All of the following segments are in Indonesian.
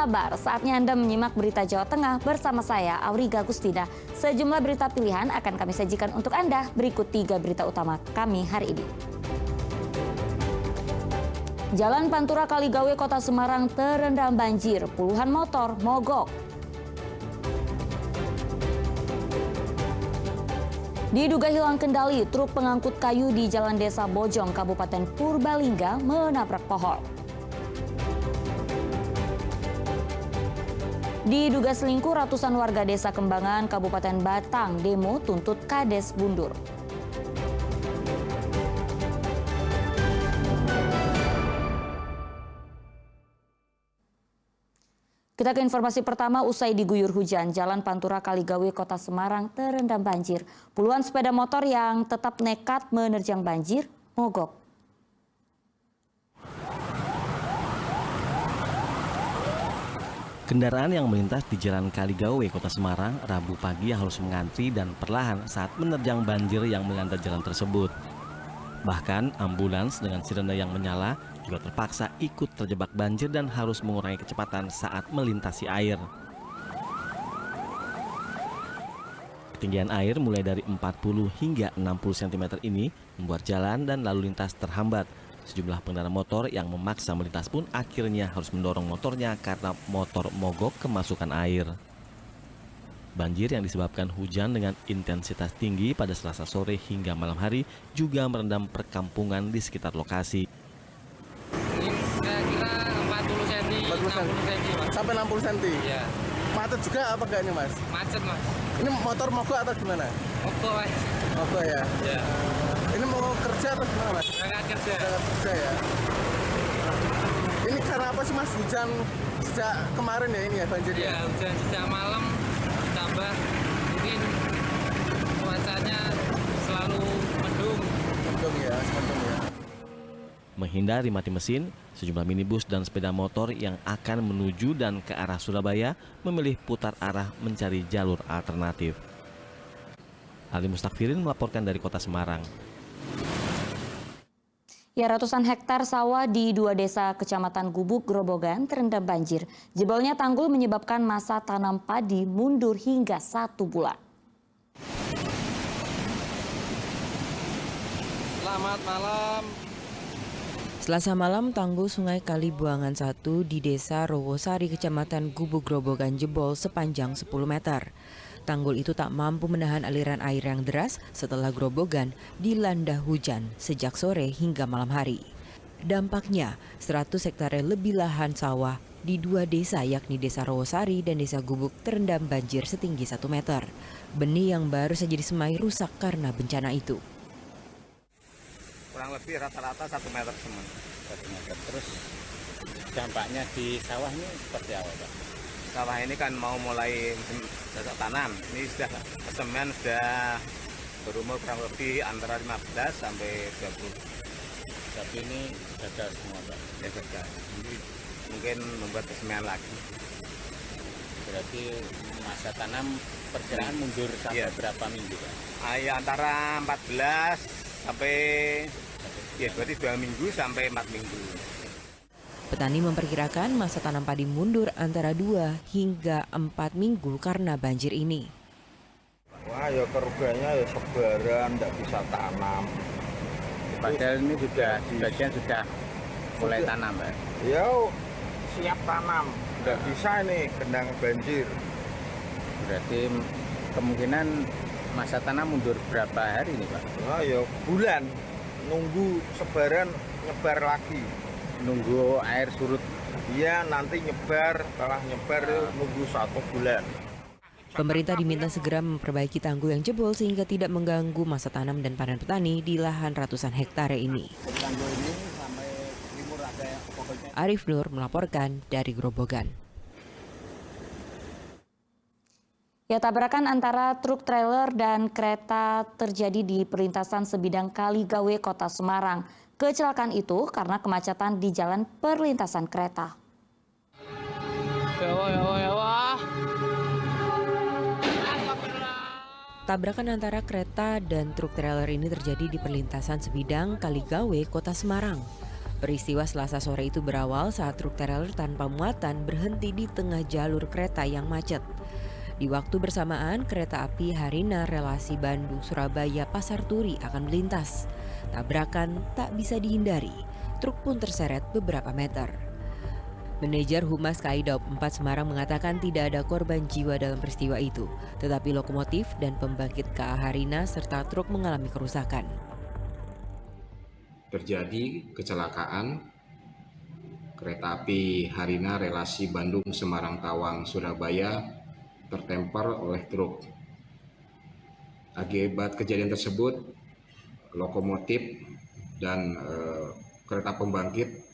sabar, saatnya Anda menyimak berita Jawa Tengah bersama saya, Auriga Gustina. Sejumlah berita pilihan akan kami sajikan untuk Anda. Berikut 3 berita utama kami hari ini. Jalan Pantura Kaligawe, Kota Semarang terendam banjir, puluhan motor mogok. Diduga hilang kendali, truk pengangkut kayu di Jalan Desa Bojong, Kabupaten Purbalingga menabrak pohon. Diduga selingkuh, ratusan warga Desa Kembangan, Kabupaten Batang demo tuntut Kades mundur. Kita ke informasi pertama. Usai diguyur hujan, Jalan Pantura Kaligawe, Kota Semarang terendam banjir. Puluhan sepeda motor yang tetap nekat menerjang banjir mogok. Kendaraan yang melintas di Jalan Kaligawe, Kota Semarang, Rabu pagi harus mengantri dan perlahan saat menerjang banjir yang melanda jalan tersebut. Bahkan ambulans dengan sirene yang menyala juga terpaksa ikut terjebak banjir dan harus mengurangi kecepatan saat melintasi air. Ketinggian air mulai dari 40 hingga 60 cm ini membuat jalan dan lalu lintas terhambat. Sejumlah pengendara motor yang memaksa melintas pun akhirnya harus mendorong motornya karena motor mogok kemasukan air. Banjir yang disebabkan hujan dengan intensitas tinggi pada Selasa sore hingga malam hari juga merendam perkampungan di sekitar lokasi. Ini saya kira 40 cm, 60 cm. Sampai 60 cm? Iya. Macet juga apa enggaknya, Mas? Macet, Mas. Ini motor mogok atau gimana? Mogok, Mas. Mogok ya? Iya. Ini mau kerja atau gimana, Mas? Berangkat kerja. Berangkat kerja ya? Ini karena apa sih, Mas? Hujan sejak kemarin ya ini ya banjirnya? Iya, hujan sejak malam tambah mungkin cuacanya selalu mendung. Mendung ya, mendung ya. Menghindari mati mesin, sejumlah minibus dan sepeda motor yang akan menuju dan ke arah Surabaya memilih putar arah mencari jalur alternatif. Ali Mustakfirin melaporkan dari Kota Semarang. Ya, ratusan hektar sawah di 2 desa Kecamatan Gubuk, Grobogan terendam banjir. Jebolnya tanggul menyebabkan masa tanam padi mundur hingga 1 bulan. Selamat malam. Selasa malam, tanggul Sungai Kalibuangan 1 di Desa Rowosari, Kecamatan Gubuk, Grobogan jebol sepanjang 10 meter. Tanggul itu tak mampu menahan aliran air yang deras setelah Grobogan dilanda hujan sejak sore hingga malam hari. Dampaknya, 100 hektar lebih lahan sawah di 2 desa yakni Desa Rowosari dan Desa Gubuk terendam banjir setinggi 1 meter. Benih yang baru saja disemai rusak karena bencana itu. Kurang lebih rata-rata 1 meter semua. 1 meter. Terus dampaknya di sawah ini seperti apa, Pak? Sawah ini kan mau mulai musim cocok tanam. Ini sudah kesemen, sudah berumur kurang lebih antara 15 sampai 20. Tapi ini gagal semua, Pak. Ya gagal. Jadi mungkin membuat kesemean lagi. Berarti masa tanam perkiraan mundur sampai berapa minggu, Pak? Ya, antara 14 sampai ya berarti 2 minggu sampai 4 minggu. Petani memperkirakan masa tanam padi mundur antara 2 hingga 4 minggu karena banjir ini. Wah, ya kerugiannya ya sebaran, nggak bisa tanam. Padahal ini sudah sebagian sudah mulai tanam, Pak. Ya, siap tanam, nggak bisa ini kendang banjir. Berarti kemungkinan masa tanam mundur berapa hari ini, Pak? Wah, ya bulan, nunggu sebaran nyebar lagi. Nunggu air surut. Iya, nanti nyebar, setelah nyebar nunggu 1 bulan. Pemerintah diminta segera memperbaiki tanggul yang jebol sehingga tidak mengganggu masa tanam dan panen petani di lahan ratusan hektare ini. Tanggul ini sampai timur ada pokoknya. Arif Nur melaporkan dari Grobogan. Ya, tabrakan antara truk trailer dan kereta terjadi di perlintasan sebidang Kaligawe, Kota Semarang. Kecelakaan itu karena kemacetan di jalan perlintasan kereta. Tabrakan antara kereta dan truk trailer ini terjadi di perlintasan sebidang Kaligawe, Kota Semarang. Peristiwa Selasa sore itu berawal saat truk trailer tanpa muatan berhenti di tengah jalur kereta yang macet. Di waktu bersamaan, kereta api Harina relasi Bandung-Surabaya Pasar Turi akan melintas. Tabrakan tak bisa dihindari, truk pun terseret beberapa meter. Manajer Humas KAI Daob 4 Semarang mengatakan tidak ada korban jiwa dalam peristiwa itu, tetapi lokomotif dan pembangkit KA Harina serta truk mengalami kerusakan. Terjadi kecelakaan kereta api Harina relasi Bandung Semarang Tawang Surabaya tertempar oleh truk. Akibat kejadian tersebut, lokomotif dan kereta pembangkit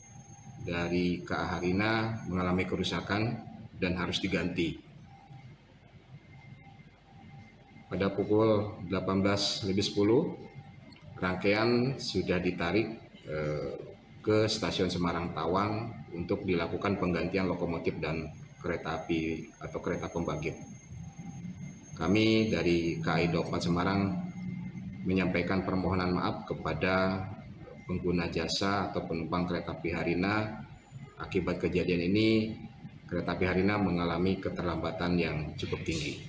dari KA Harina mengalami kerusakan dan harus diganti. Pada pukul 18.10 rangkaian sudah ditarik ke stasiun Semarang Tawang untuk dilakukan penggantian lokomotif dan kereta api atau kereta pembangkit. Kami dari KAI Daob 4 Semarang menyampaikan permohonan maaf kepada pengguna jasa atau penumpang kereta api Harina. Akibat kejadian ini, kereta api Harina mengalami keterlambatan yang cukup tinggi.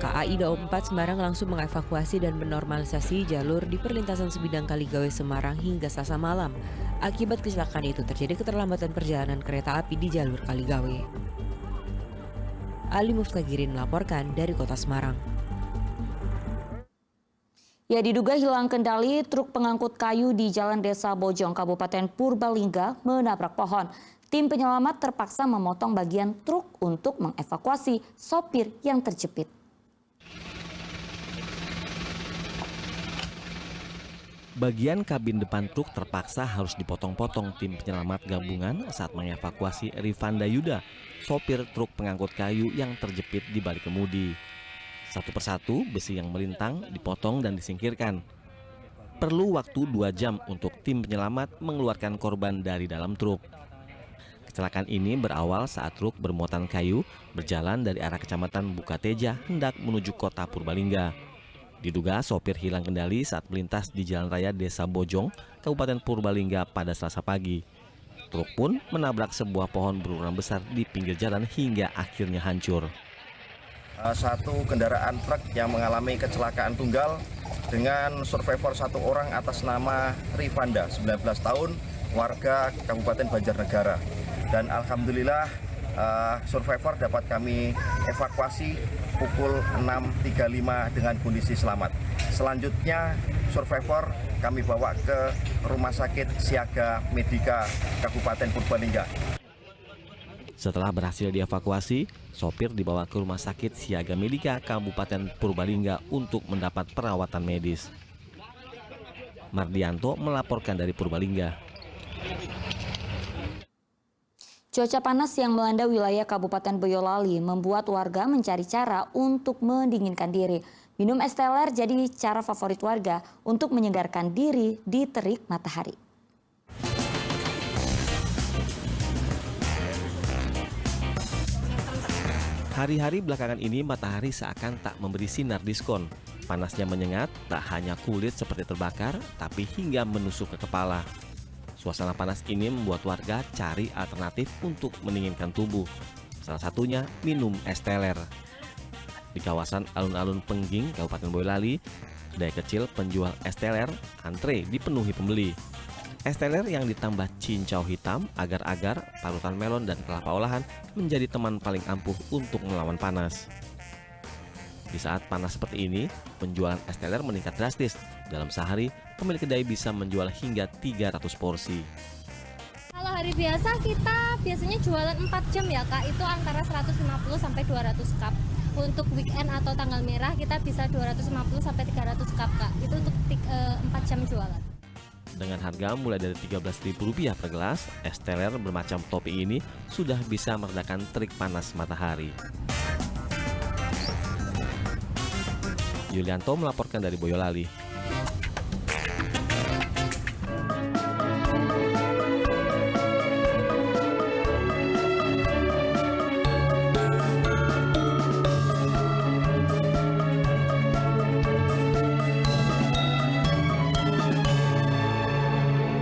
KAI Daob 4 Semarang langsung mengevakuasi dan menormalisasi jalur di perlintasan sebidang Kaligawe Semarang hingga Selasa malam. Akibat kecelakaan itu terjadi keterlambatan perjalanan kereta api di jalur Kaligawe. Ali Muftagirin melaporkan dari Kota Semarang. Ya, diduga hilang kendali, truk pengangkut kayu di Jalan Desa Bojong, Kabupaten Purbalingga menabrak pohon. Tim penyelamat terpaksa memotong bagian truk untuk mengevakuasi sopir yang terjepit. Bagian kabin depan truk terpaksa harus dipotong-potong tim penyelamat gabungan saat mengevakuasi Rifanda Yuda, sopir truk pengangkut kayu yang terjepit di balik kemudi. Satu persatu besi yang melintang dipotong dan disingkirkan. Perlu waktu 2 jam untuk tim penyelamat mengeluarkan korban dari dalam truk. Kecelakaan ini berawal saat truk bermuatan kayu berjalan dari arah Kecamatan Bukateja hendak menuju kota Purbalingga. Diduga sopir hilang kendali saat melintas di Jalan Raya Desa Bojong, Kabupaten Purbalingga pada Selasa pagi. Truk pun menabrak sebuah pohon berukuran besar di pinggir jalan hingga akhirnya hancur. Satu kendaraan truk yang mengalami kecelakaan tunggal dengan survivor 1 orang atas nama Rifanda, 19 tahun, warga Kabupaten Banjarnegara. Dan alhamdulillah survivor dapat kami evakuasi pukul 6.35 dengan kondisi selamat. Selanjutnya survivor kami bawa ke Rumah Sakit Siaga Medika Kabupaten Purbalingga. Setelah berhasil dievakuasi, sopir dibawa ke Rumah Sakit Siaga Medika Kabupaten Purbalingga untuk mendapat perawatan medis. Mardianto melaporkan dari Purbalingga. Cuaca panas yang melanda wilayah Kabupaten Boyolali membuat warga mencari cara untuk mendinginkan diri. Minum es teler jadi cara favorit warga untuk menyegarkan diri di terik matahari. Hari-hari belakangan ini matahari seakan tak memberi sinar diskon. Panasnya menyengat, tak hanya kulit seperti terbakar, tapi hingga menusuk ke kepala. Suasana panas ini membuat warga cari alternatif untuk mendinginkan tubuh. Salah satunya minum es teler. Di kawasan alun-alun Pengging, Kabupaten Boyolali, kedai kecil penjual es teler antre dipenuhi pembeli. Es teler yang ditambah cincau hitam, agar-agar, parutan melon, dan kelapa olahan menjadi teman paling ampuh untuk melawan panas. Di saat panas seperti ini, penjualan es teler meningkat drastis. Dalam sehari, pemilik kedai bisa menjual hingga 300 porsi. Kalau hari biasa kita biasanya jualan 4 jam ya Kak, itu antara 150 sampai 200 cup. Untuk weekend atau tanggal merah kita bisa 250 sampai 300 cup Kak, itu untuk 4 jam jualan. Dengan harga mulai dari Rp13.000 per gelas, es teler bermacam topping ini sudah bisa meredakan terik panas matahari. Yulianto melaporkan dari Boyolali.